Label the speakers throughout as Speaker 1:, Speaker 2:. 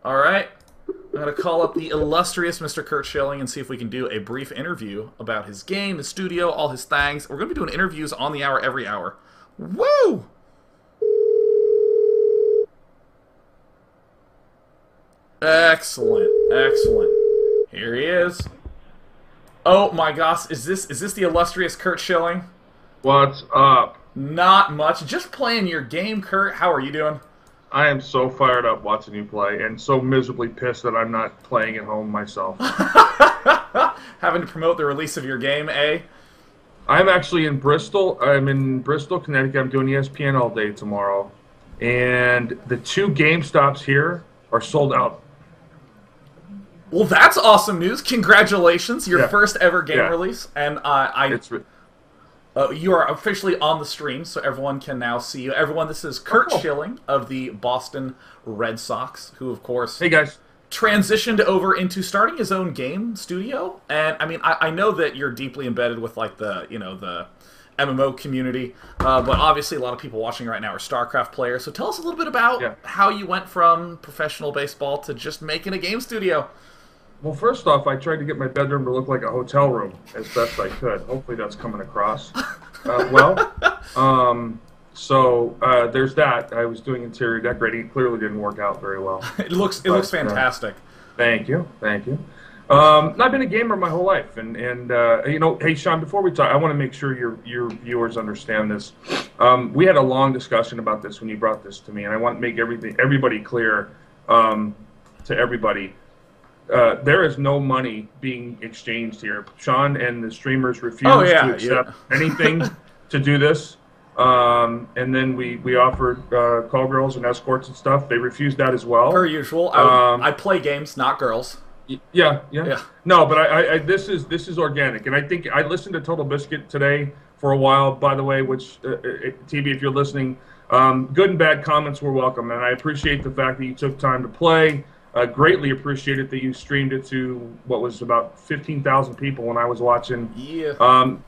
Speaker 1: All right. I'm going to call up the illustrious Mr. Curt Schilling and see if we can do a brief interview about his game, his studio, all his things. We're going to be doing interviews on the hour every hour. Woo! Excellent. Excellent. Here he is. Oh my gosh, is this the illustrious Curt Schilling?
Speaker 2: What's up?
Speaker 1: Not much. Just playing your game, Curt. How are you doing?
Speaker 2: I am so fired up watching you play and so miserably pissed that I'm not playing at home myself.
Speaker 1: Having to promote the release of your game, eh?
Speaker 2: I'm actually in Bristol. I'm in Bristol, Connecticut. I'm doing ESPN all day tomorrow. And the two GameStops here are sold out.
Speaker 1: Well, that's awesome news. Congratulations, your
Speaker 2: Yeah.
Speaker 1: first ever game
Speaker 2: Yeah.
Speaker 1: release. And
Speaker 2: It's
Speaker 1: you are officially on the stream, so everyone can now see you. Everyone, this is Curt
Speaker 2: cool.
Speaker 1: Schilling of the Boston Red Sox, who, of course,
Speaker 2: Hey guys.
Speaker 1: transitioned over into starting his own game studio. And I mean, I know that you're deeply embedded with like the MMO community, but obviously a lot of people watching right now are StarCraft players. So tell us a little bit about
Speaker 2: Yeah.
Speaker 1: how you went from professional baseball to just making a game studio.
Speaker 2: Well, first off, I tried to get my bedroom to look like a hotel room as best I could. Hopefully that's coming across. There's that. I was doing interior decorating. It clearly didn't work out very well.
Speaker 1: It looks fantastic.
Speaker 2: Thank you. I've been a gamer my whole life, and hey Sean, before we talk, I want to make sure your viewers understand this. We had a long discussion about this when you brought this to me, and I want to make everybody clear to everybody. There is no money being exchanged here. Sean and the streamers refused to accept anything to do this. And then we offered call girls and escorts and stuff. They refused that as well.
Speaker 1: Per usual, I play games, not girls.
Speaker 2: Yeah. No, but this is organic, and I think I listened to Total Biscuit today for a while. By the way, which TV, if you're listening, good and bad comments were welcome, and I appreciate the fact that you took time to play. Greatly appreciate it that you streamed it to what was about 15,000 people when I was watching.
Speaker 1: Yeah.
Speaker 2: And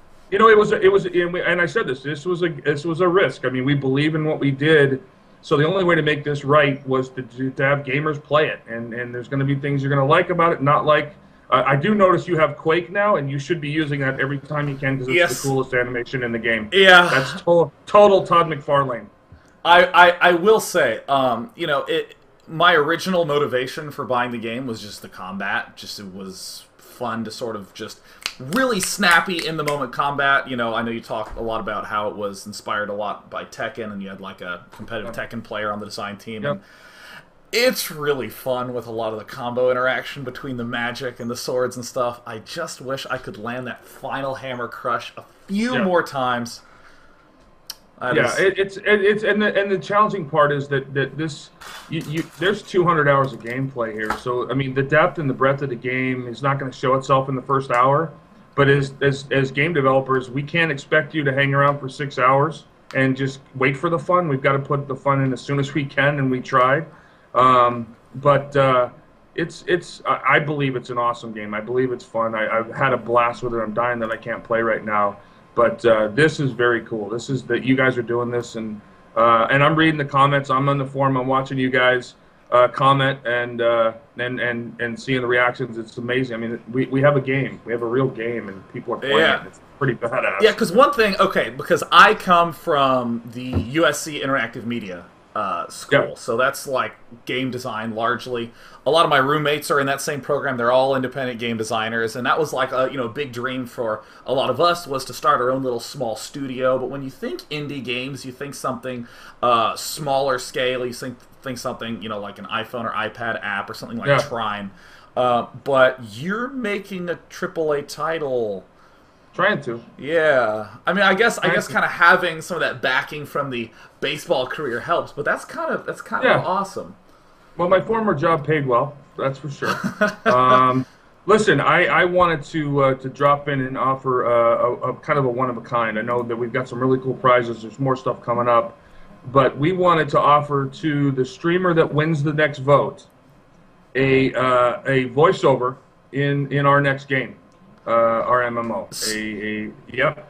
Speaker 2: I said this was a risk. I mean, we believe in what we did, so the only way to make this right was to have gamers play it, and there's going to be things you're going to like about it, not like. I do notice you have Quake now, and you should be using that every time you can because it's the coolest animation in the game.
Speaker 1: Yeah.
Speaker 2: That's total Todd McFarlane.
Speaker 1: I will say, my original motivation for buying the game was just the combat. Just it was fun to sort of just really snappy in the moment combat. I know you talk a lot about how it was inspired a lot by Tekken, and you had like a competitive Tekken player on the design team.
Speaker 2: Yep.
Speaker 1: And it's really fun with a lot of the combo interaction between the magic and the swords and stuff. I just wish I could land that final hammer crush a few more times.
Speaker 2: It's the challenging part is that this there's 200 hours of gameplay here. So I mean, the depth and the breadth of the game is not going to show itself in the first hour. But as game developers, we can't expect you to hang around for 6 hours and just wait for the fun. We've got to put the fun in as soon as we can, and we tried. I believe it's an awesome game. I believe it's fun. I've had a blast with it. I'm dying that I can't play right now. But this is very cool. This is that you guys are doing this, and I'm reading the comments. I'm on the forum. I'm watching you guys comment and seeing the reactions. It's amazing. I mean, we have a game. We have a real game, and people are playing it. It's pretty badass.
Speaker 1: Yeah, because one thing, because I come from the USC Interactive Media school, so that's like game design largely. A lot of my roommates are in that same program. They're all independent game designers, and that was like a big dream for a lot of us was to start our own little small studio. But when you think indie games, you think something smaller scale. You think something like an iPhone or iPad app or something like Trine. But you're making a AAA title.
Speaker 2: Trying to.
Speaker 1: Yeah. I mean, I guess kind of having some of that backing from the baseball career helps, but that's kind of awesome.
Speaker 2: Well, my former job paid well, that's for sure. Listen, I wanted to drop in and offer a kind of a one of a kind. I know that we've got some really cool prizes. There's more stuff coming up, but we wanted to offer to the streamer that wins the next vote a voiceover in our next game. Our MMO,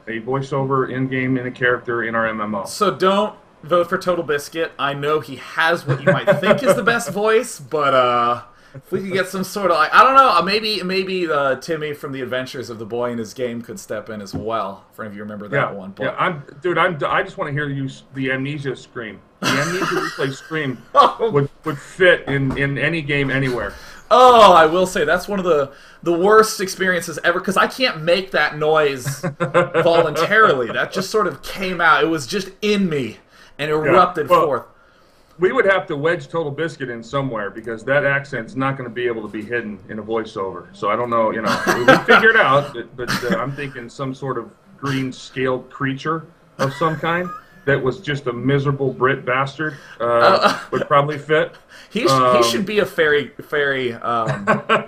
Speaker 2: a voiceover in game in a character in our MMO.
Speaker 1: So don't vote for Total Biscuit. I know he has what you might think is the best voice, but if we could get some sort of, like, I don't know, maybe Timmy from The Adventures of the Boy in His Game could step in as well. For any of you remember that one. But,
Speaker 2: I just want to hear you the Amnesia scream. The Amnesia replay scream would fit in any game anywhere.
Speaker 1: Oh, I will say that's one of the worst experiences ever, because I can't make that noise voluntarily. That just sort of came out. It was just in me and erupted forth.
Speaker 2: We would have to wedge Total Biscuit in somewhere, because that accent's not going to be able to be hidden in a voiceover. So I don't know, we figure it out, but I'm thinking some sort of green scaled creature of some kind that was just a miserable Brit bastard would probably fit.
Speaker 1: He should be a fairy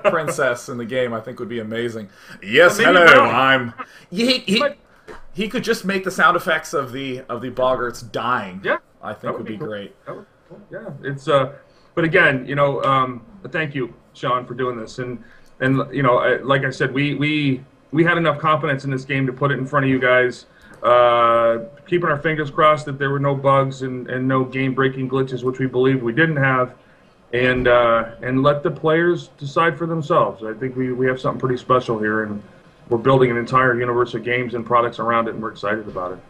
Speaker 1: princess in the game. I think would be amazing. Yes, hello. He could just make the sound effects of the boggarts dying.
Speaker 2: Yeah,
Speaker 1: I think would be cool. Great.
Speaker 2: Yeah, it's but again, thank you, Sean, for doing this, and like I said, we had enough confidence in this game to put it in front of you guys. Keeping our fingers crossed that there were no bugs and no game-breaking glitches, which we believe we didn't have, and let the players decide for themselves. I think we have something pretty special here, and we're building an entire universe of games and products around it, and we're excited about it.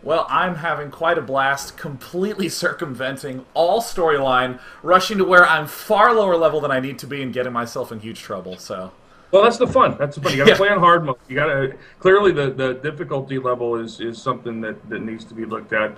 Speaker 1: Well, I'm having quite a blast completely circumventing all storyline, rushing to where I'm far lower level than I need to be and getting myself in huge trouble, so...
Speaker 2: Well, that's the fun. That's the fun. You got to play on hard mode. You got to clearly the difficulty level is something that needs to be looked at.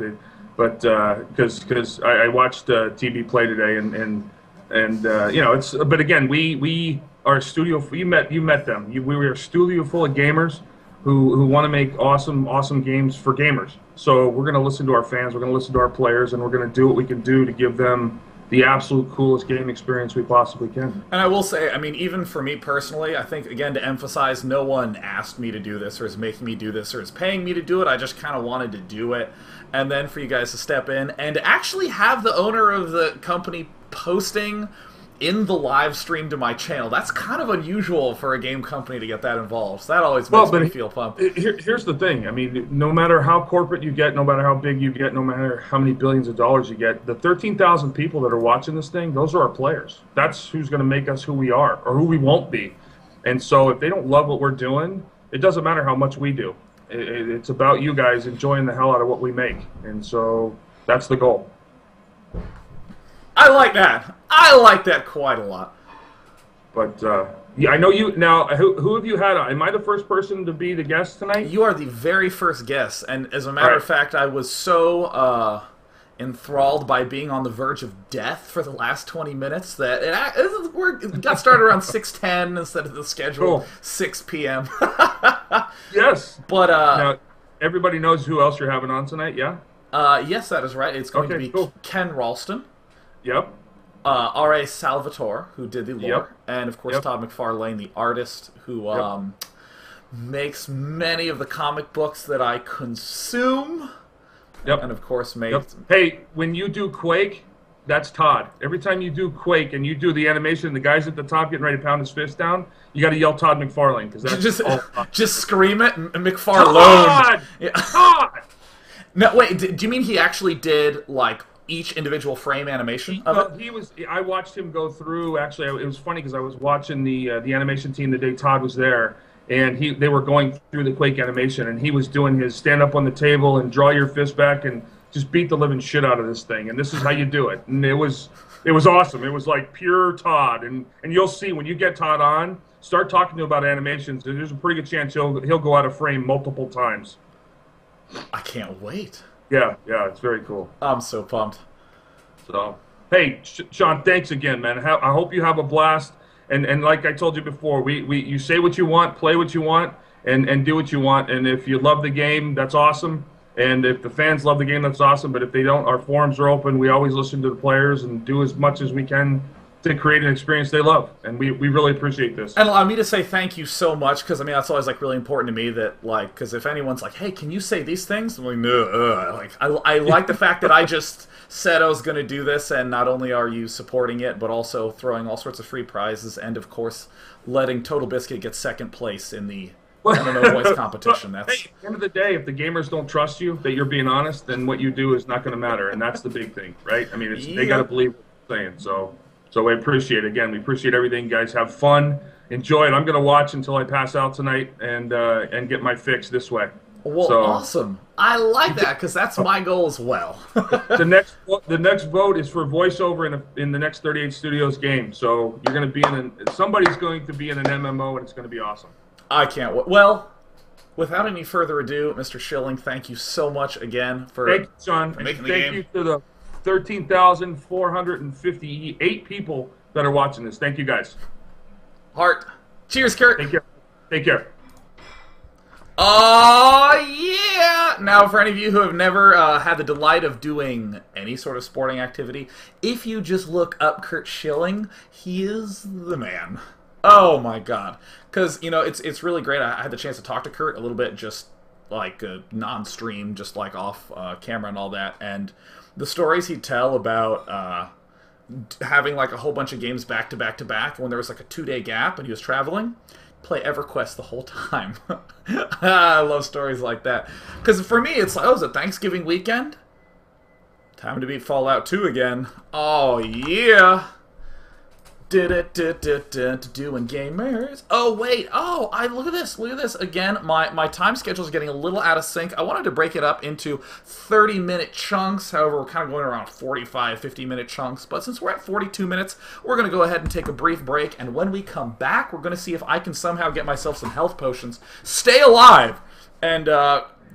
Speaker 2: But because I watched TB play today and it's, but again, we are a studio. You met them. We were a studio full of gamers who want to make awesome games for gamers. So we're going to listen to our fans. We're going to listen to our players, and we're going to do what we can do to give them the absolute coolest game experience we possibly can.
Speaker 1: And I will say, I mean, even for me personally, I think, again, to emphasize, no one asked me to do this or is making me do this or is paying me to do it. I just kind of wanted to do it. And then for you guys to step in and actually have the owner of the company posting in the live stream to my channel. That's kind of unusual for a game company to get that involved. So that always makes me feel pumped.
Speaker 2: Here's the thing. I mean, no matter how corporate you get, no matter how big you get, no matter how many billions of dollars you get, the 13,000 people that are watching this thing, those are our players. That's who's going to make us who we are or who we won't be. And so if they don't love what we're doing, it doesn't matter how much we do. It's about you guys enjoying the hell out of what we make. And so that's the goal.
Speaker 1: I like that. I like that quite a lot.
Speaker 2: But yeah, I know you now. Who have you had? Am I the first person to be the guest tonight?
Speaker 1: You are the very first guest, and as a matter of fact, I was so enthralled by being on the verge of death for the last 20 minutes that it got started around 6:10 instead of the scheduled 6 p.m.
Speaker 2: Yes,
Speaker 1: but
Speaker 2: now everybody knows who else you're having on tonight. Yeah.
Speaker 1: Yes, that is right. It's going to be Ken Ralston.
Speaker 2: Yep.
Speaker 1: R.A. Salvatore, who did the lore, and of course Todd McFarlane, the artist, who makes many of the comic books that I consume.
Speaker 2: Yep.
Speaker 1: And of course made...
Speaker 2: Hey, when you do Quake, that's Todd. Every time you do Quake and you do the animation, the guy's at the top getting ready to pound his fist down, you got to yell Todd McFarlane, because that's
Speaker 1: just scream it, McFarlane.
Speaker 2: Todd!
Speaker 1: Yeah.
Speaker 2: Todd!
Speaker 1: No, wait, do you mean he actually did, like, each individual frame animation of it?
Speaker 2: I watched him go through. Actually, it was funny because I was watching the animation team the day Todd was there, and they were going through the Quake animation, and he was doing his stand up on the table and draw your fist back and just beat the living shit out of this thing. And this is how you do it. And it was awesome. It was like pure Todd. And you'll see when you get Todd on, start talking to him about animations. There's a pretty good chance he'll go out of frame multiple times.
Speaker 1: I can't wait.
Speaker 2: Yeah, it's very cool.
Speaker 1: I'm so pumped.
Speaker 2: So, hey, Sean, thanks again, man. I hope you have a blast. And like I told you before, you say what you want, play what you want, and do what you want. And if you love the game, that's awesome. And if the fans love the game, that's awesome. But if they don't, our forums are open. We always listen to the players and do as much as we can to create an experience they love, and we really appreciate this.
Speaker 1: And allow me to say thank you so much, because I mean that's always like really important to me. That like, because if anyone's like, "Hey, can you say these things?" I'm like, "No." Like, I like the fact that I just said I was going to do this, and not only are you supporting it, but also throwing all sorts of free prizes, and of course, letting Total Biscuit get second place in the MMO voice competition. That's
Speaker 2: hey, at the end of the day, if the gamers don't trust you, that you're being honest, then what you do is not going to matter, and that's the big thing, right? I mean, they got to believe what you're saying. So we appreciate it. Again, we appreciate everything, guys. Have fun, enjoy it. I'm going to watch until I pass out tonight and get my fix this way.
Speaker 1: Well, awesome. I like that because that's my goal as well.
Speaker 2: the next vote is for voiceover in the next 38 Studios game. So you're going to be somebody's going to be in an MMO, and it's going to be awesome.
Speaker 1: I can't wait. Well, without any further ado, Mr. Schilling, thank you so much again for
Speaker 2: thank you, Sean.
Speaker 1: making the
Speaker 2: game. Thank you to the 13,458 people that are watching this. Thank you, guys.
Speaker 1: Heart. Cheers, Curt.
Speaker 2: Take care. Take care.
Speaker 1: Oh, yeah! Now, for any of you who have never had the delight of doing any sort of sporting activity, if you just look up Curt Schilling, he is the man. Oh, my God. Because, you know, it's really great. I had the chance to talk to Curt a little bit, just like non-stream, just like off camera and all that. And the stories he'd tell about having like a whole bunch of games back to back to back when there was like a 2-day gap and he was traveling. Play EverQuest the whole time. I love stories like that. Because for me, it's like, oh, is it Thanksgiving weekend? Time to beat Fallout 2 again. Oh, yeah. Doing gamers. Oh, wait. Oh, look at this. Look at this. Again, my time schedule is getting a little out of sync. I wanted to break it up into 30-minute chunks. However, we're kind of going around 45, 50-minute chunks. But since we're at 42 minutes, we're going to go ahead and take a brief break. And when we come back, we're going to see if I can somehow get myself some health potions, stay alive, and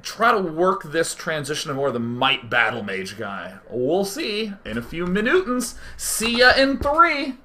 Speaker 1: try to work this transition to more of the Might Battle Mage guy. We'll see in a few minutes. See ya in 3.